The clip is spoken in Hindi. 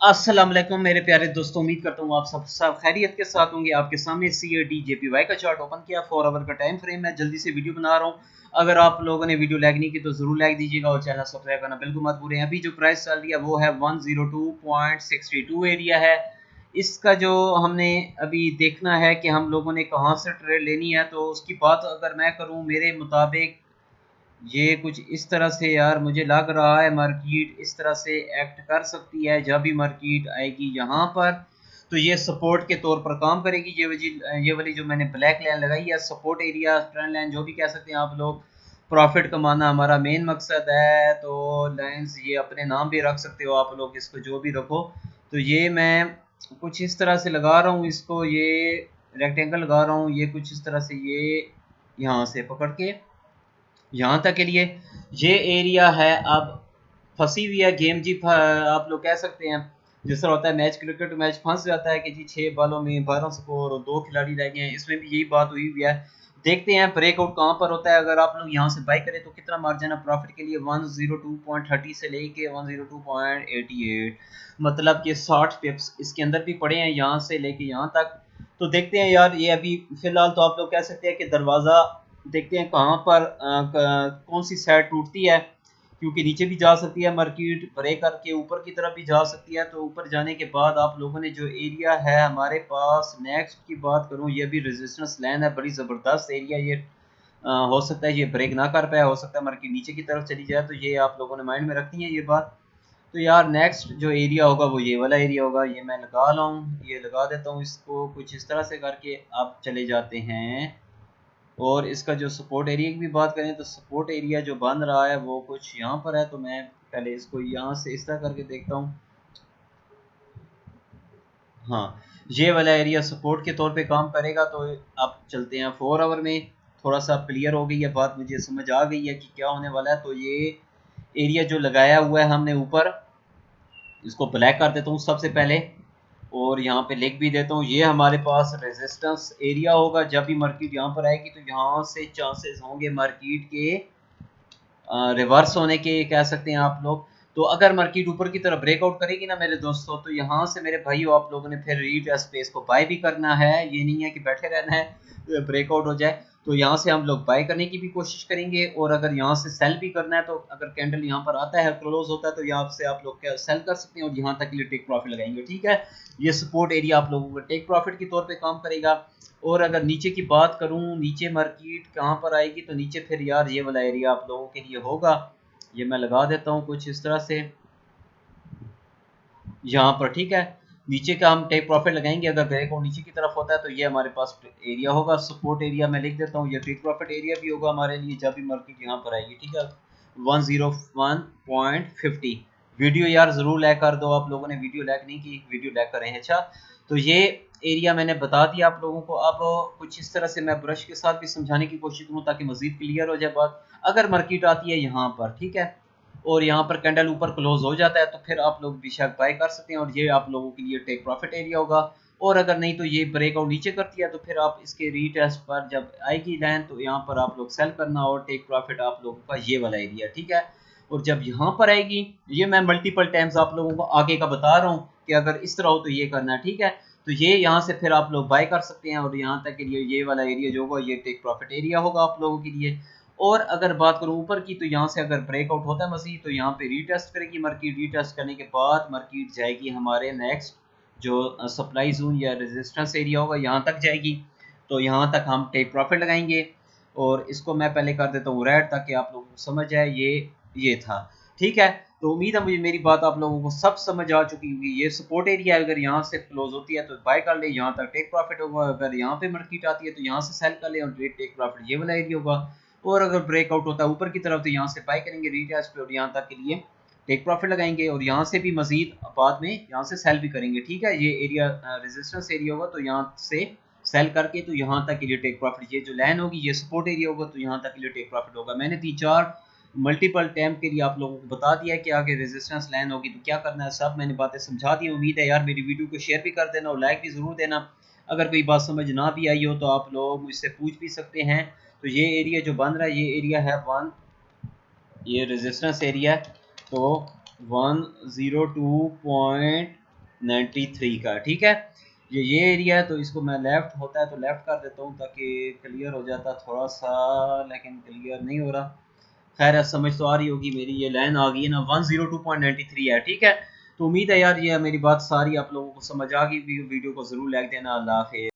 अस्सलाम वालेकुम मेरे प्यारे दोस्तों, उम्मीद करता हूँ आप सब खैरियत के साथ होंगे। आपके सामने CAD JPY का चार्ट ओपन किया, 4 आवर का टाइम फ्रेम है। जल्दी से वीडियो बना रहा हूँ। अगर आप लोगों ने वीडियो लाइक नहीं की तो जरूर लाइक दीजिएगा और चैनल सब्सक्राइब करना बिल्कुल मत भूलें। अभी जो प्राइस चल रही है वो है 102.62 एरिया है। इसका जो हमने अभी देखना है कि हम लोगों ने कहाँ से ट्रेड लेनी है, तो उसकी बात अगर मैं करूँ मेरे मुताबिक ये कुछ इस तरह से यार मुझे लग रहा है मार्केट इस तरह से एक्ट कर सकती है। जब भी मार्केट आएगी यहाँ पर तो ये सपोर्ट के तौर पर काम करेगी। ये वाली जो मैंने ब्लैक लाइन लगाई है सपोर्ट एरिया, ट्रेंड लाइन जो भी कह सकते हैं आप लोग। प्रॉफिट कमाना हमारा मेन मकसद है, तो लाइंस ये अपने नाम भी रख सकते हो आप लोग, इसको जो भी रखो। तो ये मैं कुछ इस तरह से लगा रहा हूँ इसको, ये रेक्टेंगल लगा रहा हूँ, ये कुछ इस तरह से ये यहाँ से पकड़ के यहाँ तक के लिए ये एरिया है। अब फंसी हुई है गेम जी, आप लोग कह सकते हैं जिस तरह होता है मैच, क्रिकेट मैच फंस जाता है कि जी 6 बालों में 12 स्कोर और 2 खिलाड़ी रह गए हैं। इसमें भी यही बात हुई हुई है। देखते हैं ब्रेकआउट कहाँ पर होता है। अगर आप लोग यहाँ से बाई करें तो कितना मार्जिन है प्रॉफिट के लिए, 102.30 से लेके 102.88, मतलब कि 60 पिप्स इसके अंदर भी पड़े हैं यहाँ से लेके यहाँ तक। तो देखते हैं यार, ये अभी फिलहाल तो आप लोग कह सकते हैं कि दरवाज़ा देखते हैं कहाँ पर कौन सी साइड टूटती है, क्योंकि नीचे भी जा सकती है मार्केट, ब्रेक करके ऊपर की तरफ भी जा सकती है। तो ऊपर जाने के बाद आप लोगों ने जो एरिया है हमारे पास, नेक्स्ट की बात करूं, ये भी रेजिस्टेंस लाइन है, बड़ी ज़बरदस्त एरिया ये। हो सकता है ये ब्रेक ना कर पाए, हो सकता है मार्केट नीचे की तरफ चली जाए, तो ये आप लोगों ने माइंड में रखनी है ये बात। तो यार नेक्स्ट जो एरिया होगा वो ये वाला एरिया होगा। ये मैं लगा लाऊं, ये लगा देता हूँ इसको कुछ इस तरह से करके। आप चले जाते हैं और इसका जो सपोर्ट एरिया की भी बात करें तो सपोर्ट एरिया जो बन रहा है वो कुछ यहाँ पर है। तो मैं पहले इसको यहाँ से इस तरह करके देखता हूँ। हाँ, ये वाला एरिया सपोर्ट के तौर पे काम करेगा। तो अब चलते हैं 4 आवर में। थोड़ा सा क्लियर हो गई है बात, मुझे समझ आ गई है कि क्या होने वाला है। तो ये एरिया जो लगाया हुआ है हमने ऊपर, इसको ब्लैक कर देता हूँ सबसे पहले और यहाँ पे लिख भी देता हूँ, ये हमारे पास रेजिस्टेंस एरिया होगा। जब भी मार्केट यहाँ पर आएगी तो यहाँ से चांसेस होंगे मार्केट के रिवर्स होने के, कह सकते हैं आप लोग। तो अगर मार्केट ऊपर की तरफ ब्रेकआउट करेगी ना मेरे दोस्तों, तो यहाँ से मेरे भाइयों आप लोगों ने फिर रीटेस्ट पे इसको बाय भी करना है। ये नहीं है कि बैठे रहना है ब्रेकआउट हो जाए तो यहाँ से हम लोग बाय करने की भी कोशिश करेंगे। और अगर यहाँ से सेल भी करना है तो अगर कैंडल यहाँ पर आता है, क्लोज होता है, तो यहाँ से आप लोग क्या सेल कर सकते हैं और यहाँ तक के लिए टेक प्रॉफिट लगाएंगे। ठीक है, ये सपोर्ट एरिया आप लोगों को टेक प्रॉफिट के तौर पे काम करेगा। और अगर नीचे की बात करूं, नीचे मार्केट कहाँ पर आएगी, तो नीचे फिर यार ये वाला एरिया आप लोगों के लिए होगा। ये मैं लगा देता हूँ कुछ इस तरह से यहाँ पर। ठीक है, नीचे का हम टेक प्रॉफिट लगाएंगे। अगर ब्रेकआउट नीचे की तरफ होता है तो ये हमारे पास एरिया होगा, सपोर्ट एरिया मैं लिख देता हूँ। ये टेक प्रॉफिट एरिया भी होगा हमारे लिए जब भी मार्केट यहाँ पर आएगी। ठीक है, 101.50। वीडियो यार जरूर लाइक कर दो, आप लोगों ने वीडियो लाइक नहीं की, वीडियो लाइक करें। अच्छा, तो ये एरिया मैंने बता दिया आप लोगों को। अब कुछ इस तरह से मैं ब्रश के साथ भी समझाने की कोशिश करूँ ताकि मजीद क्लियर हो जाए बात। अगर मार्केट आती है यहाँ पर, ठीक है, और यहाँ पर कैंडल ऊपर क्लोज हो जाता है, तो फिर आप लोग बेशक बाय कर सकते हैं और ये आप लोगों के लिए टेक प्रॉफिट एरिया होगा। और अगर नहीं तो ये ब्रेकआउट नीचे करती है तो फिर आप इसके रीटेस्ट पर जब आएगी लाइन तो यहाँ पर आप लोग सेल करना और टेक प्रॉफिट आप लोगों का ये वाला एरिया। ठीक है, और जब यहाँ पर आएगी, ये मैं मल्टीपल टाइम्स आप लोगों को आगे का बता रहा हूँ कि अगर इस तरह हो तो ये करना है। ठीक है, तो ये यहाँ से फिर आप लोग बाय कर सकते हैं और यहाँ तक के लिए ये वाला एरिया जो होगा ये टेक प्रॉफिट एरिया होगा आप लोगों के लिए। और अगर बात करूं ऊपर की, तो यहाँ से अगर ब्रेकआउट होता है मसीह तो यहाँ पे रीटेस्ट करेगी मार्केट। रीटेस्ट करने के बाद मार्केट जाएगी हमारे नेक्स्ट जो सप्लाई जोन या रेजिस्टेंस एरिया होगा, यहाँ तक जाएगी। तो यहाँ तक हम टेक प्रॉफिट लगाएंगे और इसको मैं पहले कर देता हूँ रेड ताकि आप लोगों को समझ आए। ये था। ठीक है, तो उम्मीद है मुझे मेरी बात आप लोगों को सब समझ आ चुकी होगी। ये सपोर्ट एरिया अगर यहाँ से क्लोज होती है तो बाय कर ले, यहाँ तक टेक प्रॉफिट होगा। अगर यहाँ पे मार्केट आती है तो यहाँ से सेल कर ले और टेक प्रॉफिट ये वाला एरिया होगा। और अगर ब्रेकआउट होता है ऊपर की तरफ तो यहाँ से बाय करेंगे रीटेस्ट पे और यहाँ तक के लिए टेक प्रॉफिट लगाएंगे और यहाँ से भी मजीद बाद में यहाँ से सेल भी करेंगे। ठीक है, ये एरिया रेजिस्टेंस एरिया होगा तो यहाँ से सेल करके तो यहाँ तक के लिए टेक प्रॉफिट, ये जो लाइन होगी ये सपोर्ट एरिया होगा तो यहाँ तक के लिए टेक प्रॉफिट होगा। मैंने 3-4 मल्टीपल टाइम के लिए आप लोगों को बता दिया कि आगे रेजिस्टेंस लाइन होगी तो क्या करना है, सब मैंने बातें समझा दी। उम्मीद है यार मेरी वीडियो को शेयर भी कर देना और लाइक भी ज़रूर देना। अगर कोई बात समझ ना भी आई हो तो आप लोग मुझसे पूछ भी सकते हैं। तो ये एरिया जो बन रहा है ये एरिया है 1, ये रेजिस्टेंस एरिया, तो 102.30 93 का, ठीक है। ये एरिया है, तो इसको मैं लेफ़्ट होता है तो लेफ़्ट कर देता हूँ ताकि क्लियर हो जाता थोड़ा सा, लेकिन क्लियर नहीं हो रहा। खैर समझ तो आ रही होगी मेरी, ये लाइन आ गई है ना 102.93 है, ठीक है। तो उम्मीद है यार ये मेरी बात सारी आप लोगों को समझ आ गई। वीडियो को ज़रूर लाइक देना। अल्लाह हाफ़िज़।